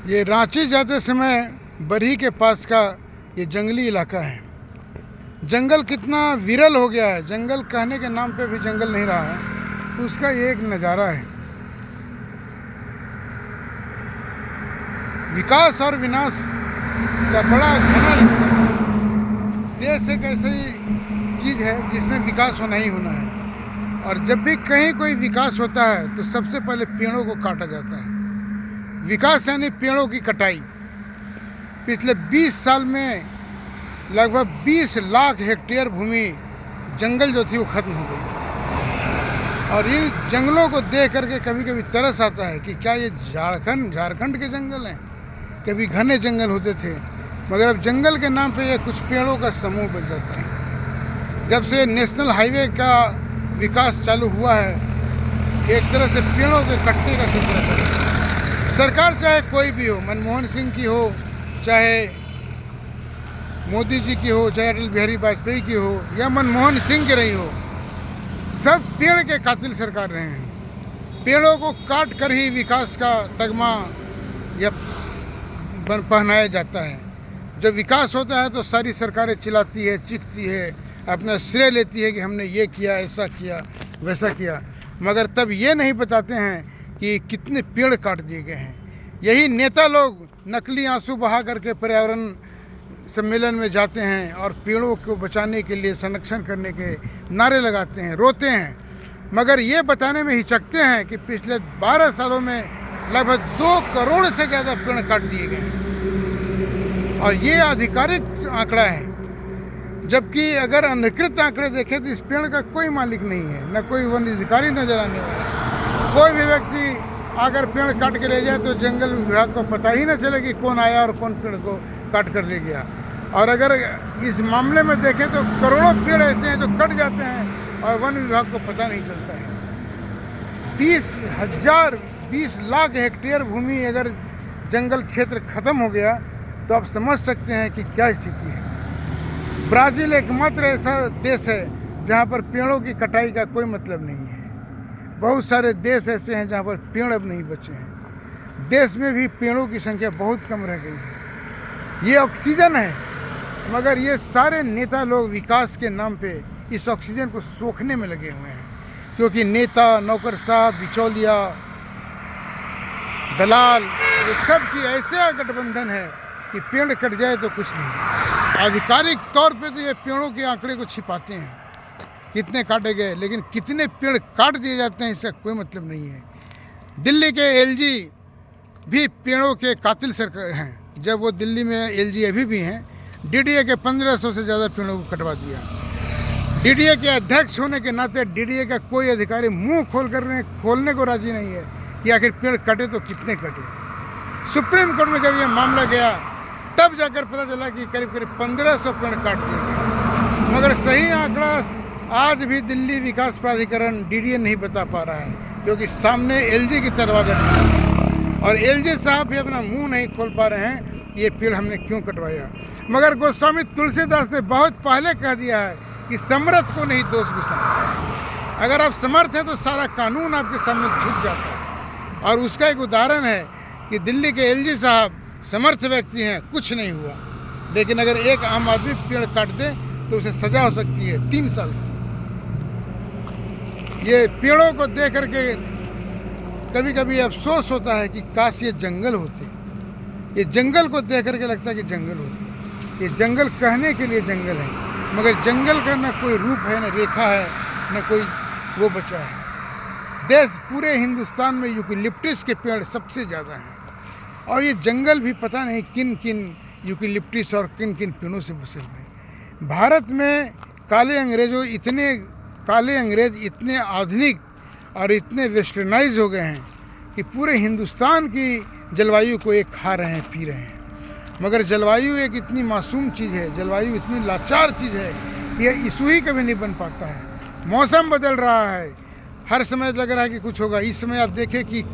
ये रांची जाते समय बरही के पास का ये जंगली इलाका है। जंगल कितना विरल हो गया है, जंगल कहने के नाम पे भी जंगल नहीं रहा है। उसका ये एक नज़ारा है। विकास और विनाश का बड़ा घना रिश्ता है। देश एक ऐसी चीज़ है जिसमें विकास होना ही होना है, और जब भी कहीं कोई विकास होता है तो सबसे पहले पेड़ों को काटा जाता है। विकास यानी पेड़ों की कटाई। पिछले 20 साल में लगभग 20 लाख हेक्टेयर भूमि जंगल जो थी वो खत्म हो गई। और इन जंगलों को देख करके कभी कभी तरस आता है कि क्या ये झारखंड के जंगल हैं। कभी घने जंगल होते थे, मगर अब जंगल के नाम पे ये कुछ पेड़ों का समूह बन जाता है। जब से नेशनल हाईवे का विकास चालू हुआ है, एक तरह से पेड़ों के कटने का सिलसिला चल रहा है। सरकार चाहे कोई भी हो, मनमोहन सिंह की हो, चाहे मोदी जी की हो, चाहे अटल बिहारी वाजपेयी की हो, या मनमोहन सिंह की रही हो, सब पेड़ के कातिल सरकार रहे हैं। पेड़ों को काट कर ही विकास का तगमा या पहनाया जाता है। जब विकास होता है तो सारी सरकारें चिल्लाती है, चीखती है, अपना श्रेय लेती है कि हमने ये किया, ऐसा किया, वैसा किया, मगर तब ये नहीं बताते हैं कि कितने पेड़ काट दिए गए हैं। यही नेता लोग नकली आंसू बहा करके पर्यावरण सम्मेलन में जाते हैं और पेड़ों को बचाने के लिए, संरक्षण करने के नारे लगाते हैं, रोते हैं, मगर ये बताने में हिचकते हैं कि पिछले 12 सालों में लगभग 2 करोड़ से ज़्यादा पेड़ काट दिए गए हैं। और ये आधिकारिक आंकड़ा है, जबकि अगर अधिकृत आंकड़े देखें तो इस पेड़ का कोई मालिक नहीं है, न कोई वन अधिकारी नजर आने वाला है। कोई भी व्यक्ति अगर पेड़ काट के ले जाए तो जंगल विभाग को पता ही न चले कि कौन आया और कौन पेड़ को काट कर ले गया। और अगर इस मामले में देखें तो करोड़ों पेड़ ऐसे हैं जो कट जाते हैं और वन विभाग को पता नहीं चलता है। 20 लाख हेक्टेयर भूमि अगर जंगल क्षेत्र खत्म हो गया तो आप समझ सकते हैं कि क्या स्थिति है। ब्राज़ील एकमात्र ऐसा देश है जहाँ पर पेड़ों की कटाई का कोई मतलब नहीं है। बहुत सारे देश ऐसे हैं जहाँ पर पेड़ अब नहीं बचे हैं। देश में भी पेड़ों की संख्या बहुत कम रह गई है। ये ऑक्सीजन है, मगर ये सारे नेता लोग विकास के नाम पे इस ऑक्सीजन को सोखने में लगे हुए हैं, क्योंकि नेता, नौकरशाह, बिचौलिया, दलाल, ये सब की ऐसे गठबंधन है कि पेड़ कट जाए तो कुछ नहीं। आधिकारिक तौर पे तो ये पेड़ों के आंकड़े को छिपाते हैं, कितने काटे गए, लेकिन कितने पेड़ काट दिए जाते हैं इसका कोई मतलब नहीं है। दिल्ली के एलजी भी पेड़ों के कातिल सरकार हैं। जब वो दिल्ली में एलजी अभी भी हैं, डीडीए के 1500 से ज़्यादा पेड़ों को कटवा दिया। डीडीए के अध्यक्ष होने के नाते डीडीए का कोई अधिकारी मुंह खोलने को राजी नहीं है कि आखिर पेड़ कटे तो कितने कटे। सुप्रीम कोर्ट में जब ये मामला गया तब जाकर पता चला कि करीब 1500 पेड़ काट दिए गए, मगर सही आंकड़ा आज भी दिल्ली विकास प्राधिकरण डीडीए नहीं बता पा रहा है, क्योंकि सामने एलजी की तलवार है और एलजी साहब भी अपना मुंह नहीं खोल पा रहे हैं ये पेड़ हमने क्यों कटवाया। मगर गोस्वामी तुलसीदास ने बहुत पहले कह दिया है कि समर्थ को नहीं दोष गुस्सा। अगर आप समर्थ हैं तो सारा कानून आपके सामने झुक जाता है, और उसका एक उदाहरण है कि दिल्ली के एलजी साहब समर्थ व्यक्ति हैं, कुछ नहीं हुआ, लेकिन अगर एक आम आदमी पेड़ काट दे तो उसे सजा हो सकती है 3 साल की। ये पेड़ों को देख करके कभी कभी अफसोस होता है कि काश ये जंगल होते। ये जंगल को देख करके लगता है कि जंगल होते। ये जंगल कहने के लिए जंगल है, मगर जंगल का न कोई रूप है, न रेखा है, न कोई वो बचा है। देश पूरे हिंदुस्तान में यूकेलिप्टस के पेड़ सबसे ज़्यादा हैं, और ये जंगल भी पता नहीं किन किन यूकेलिप्टस और किन किन पेड़ों से बसे हुए हैं। भारत में काले अंग्रेज इतने आधुनिक और इतने वेस्टर्नाइज हो गए हैं कि पूरे हिंदुस्तान की जलवायु को एक खा रहे हैं, पी रहे हैं। मगर जलवायु एक इतनी मासूम चीज़ है, जलवायु इतनी लाचार चीज़ है कि यह इशू ही कभी नहीं बन पाता है। मौसम बदल रहा है, हर समय लग रहा है कि कुछ होगा। इस समय आप देखें कि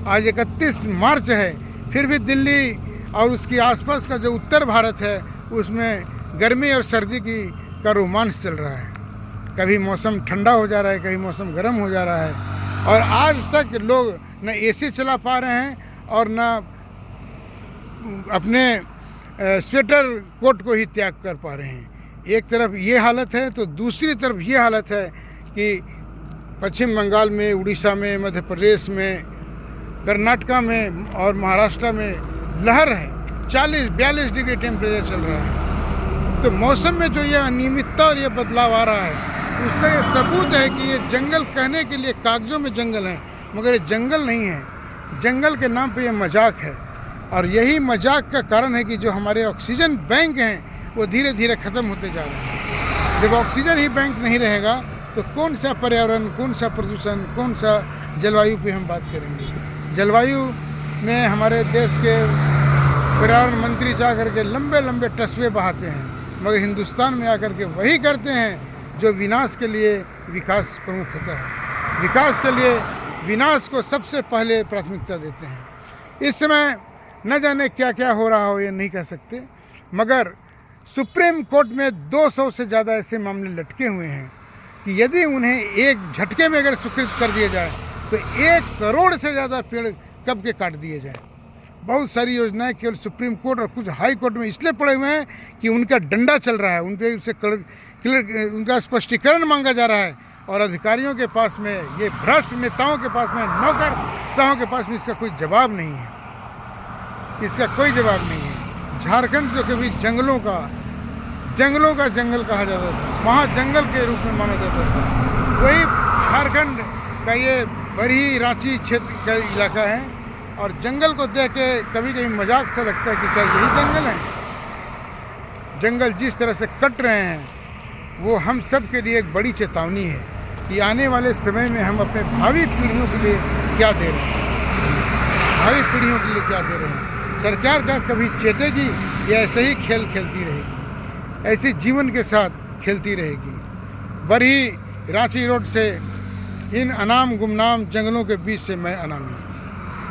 आज 31 मार्च है, फिर भी दिल्ली और उसके आसपास का जो उत्तर भारत है उसमें गर्मी और सर्दी का रोमांस चल रहा है। कभी मौसम ठंडा हो जा रहा है, कभी मौसम गर्म हो जा रहा है, और आज तक लोग न एसी चला पा रहे हैं और न अपने स्वेटर कोट को ही त्याग कर पा रहे हैं। एक तरफ ये हालत है तो दूसरी तरफ ये हालत है कि पश्चिम बंगाल में, उड़ीसा में, मध्य प्रदेश में, कर्नाटका में और महाराष्ट्र में लहर है, 40-42 डिग्री टेम्परेचर चल रहा है। तो मौसम में जो ये अनियमितता और ये बदलाव आ रहा है, उसका ये सबूत है कि ये जंगल कहने के लिए कागजों में जंगल है, मगर ये जंगल नहीं है। जंगल के नाम पे ये मजाक है, और यही मजाक का कारण है कि जो हमारे ऑक्सीजन बैंक हैं वो धीरे धीरे ख़त्म होते जा रहे हैं। जब ऑक्सीजन ही बैंक नहीं रहेगा तो कौन सा पर्यावरण, कौन सा प्रदूषण, कौन सा जलवायु पे हम बात करेंगे। जलवायु में हमारे देश के पर्यावरण मंत्री जा कर के लंबे लंबे टसवे बहाते हैं, मगर हिंदुस्तान में आकर के वही करते हैं जो विनाश के लिए विकास प्रमुख होता है। विकास के लिए विनाश को सबसे पहले प्राथमिकता देते हैं। इस समय न जाने क्या क्या हो रहा हो, ये नहीं कह सकते, मगर सुप्रीम कोर्ट में 200 से ज़्यादा ऐसे मामले लटके हुए हैं कि यदि उन्हें एक झटके में अगर स्वीकृत कर दिया जाए तो 1 करोड़ से ज़्यादा पेड़ कब के काट दिए जाए। बहुत सारी योजनाएं केवल सुप्रीम कोर्ट और कुछ हाई कोर्ट में इसलिए पड़े हुए हैं कि उनका डंडा चल रहा है, उन पर उससे उनका स्पष्टीकरण मांगा जा रहा है, और अधिकारियों के पास में, ये भ्रष्ट नेताओं के पास में, नौकरशाहों के पास में इसका कोई जवाब नहीं है, इसका कोई जवाब नहीं है। झारखंड जो कभी जंगलों का जंगल कहा जाता था, महाजंगल के रूप में माना जाता था, वही झारखंड का ये बरही रांची क्षेत्र का इलाका है। और जंगल को देख के कभी कभी मजाक सा लगता है कि क्या यही जंगल है। जंगल जिस तरह से कट रहे हैं वो हम सब के लिए एक बड़ी चेतावनी है कि आने वाले समय में हम अपने भावी पीढ़ियों के लिए क्या दे रहे हैं। सरकार का कभी चेतेगी या ऐसे ही खेल खेलती रहेगी, ऐसे जीवन के साथ खेलती रहेगी। बरही रांची रोड से इन अनाम गुमनाम जंगलों के बीच से मैं अनामी।